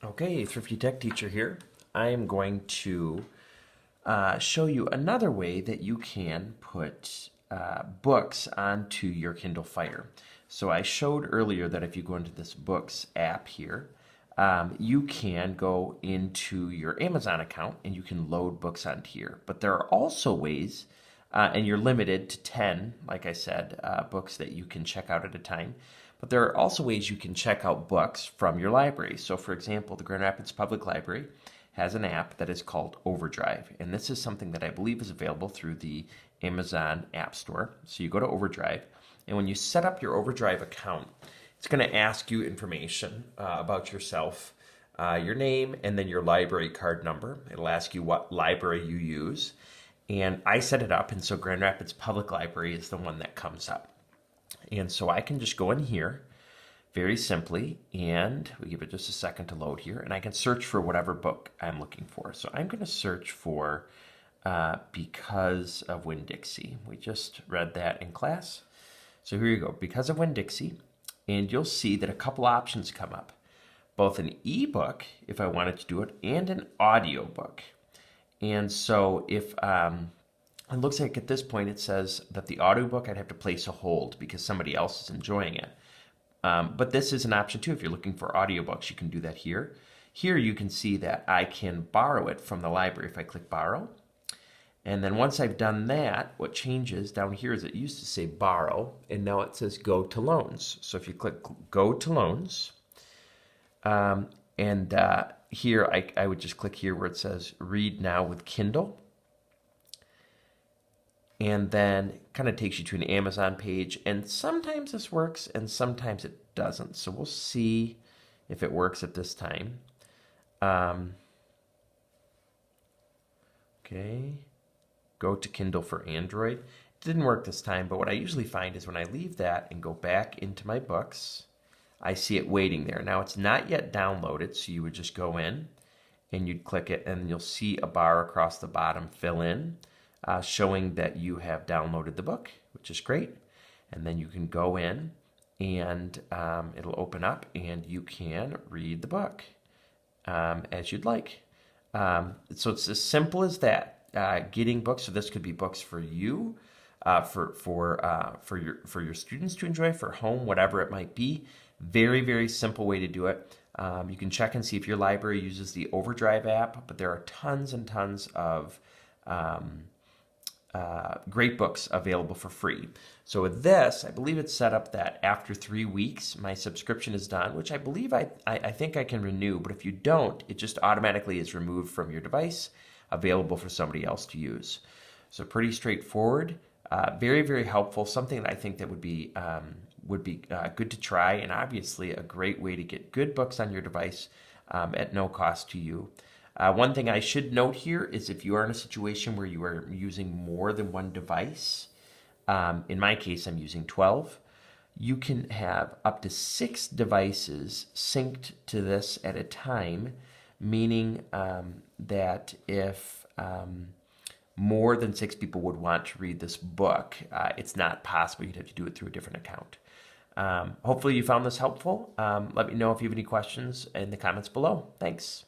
Okay, Thrifty Tech Teacher here. I am going to show you another way that you can put books onto your Kindle Fire. So I showed earlier that if you go into this Books app here, you can go into your Amazon account and you can load books onto here. But there are also ways, and you're limited to 10, like I said, books that you can check out at a time. But there are also ways you can check out books from your library. So for example, the Grand Rapids Public Library has an app that is called Overdrive. And this is something that I believe is available through the Amazon App Store. So you go to Overdrive, and when you set up your Overdrive account, it's going to ask you information about yourself, your name, and then your library card number. It'll ask you what library you use. And I set it up, and so Grand Rapids Public Library is the one that comes up. And so I can just go in here very simply, and we give it just a second to load here, and I can search for whatever book I'm looking for. So I'm going to search for Because of Winn-Dixie. We just read that in class. So here you go, Because of Winn-Dixie, and you'll see that a couple options come up. Both an ebook, if I wanted to do it, and an audiobook. And so if it looks like at this point it says that the audiobook I'd have to place a hold because somebody else is enjoying it. But this is an option too. If you're looking for audiobooks, you can do that here. Here you can see that I can borrow it from the library if I click borrow. And then once I've done that, what changes down here is it used to say borrow, and now it says go to loans. So if you click go to loans, here I would just click here where it says read now with Kindle. And then it kind of takes you to an Amazon page, and sometimes this works and sometimes it doesn't. So we'll see if it works at this time. Okay, go to Kindle for Android. It didn't work this time, but what I usually find is when I leave that and go back into my books, I see it waiting there. Now it's not yet downloaded, so you would just go in and you'd click it, and you'll see a bar across the bottom fill in. Showing that you have downloaded the book, which is great. And then you can go in and it'll open up and you can read the book as you'd like. So it's as simple as that, getting books. So this could be books for you, for your students to enjoy, for home, whatever it might be. Very, very simple way to do it. You can check and see if your library uses the Overdrive app, but there are tons and tons of great books available for free. So with this, I believe it's set up that after 3 weeks, my subscription is done, which I believe I think I can renew, but if you don't, it just automatically is removed from your device, available for somebody else to use. So pretty straightforward, very, very helpful, something that I think that would be good to try, and obviously a great way to get good books on your device at no cost to you. One thing I should note here is if you are in a situation where you are using more than one device, in my case I'm using 12, you can have up to 6 devices synced to this at a time, meaning that if more than 6 people would want to read this book, it's not possible. You'd have to do it through a different account. Hopefully you found this helpful. Let me know if you have any questions in the comments below. Thanks.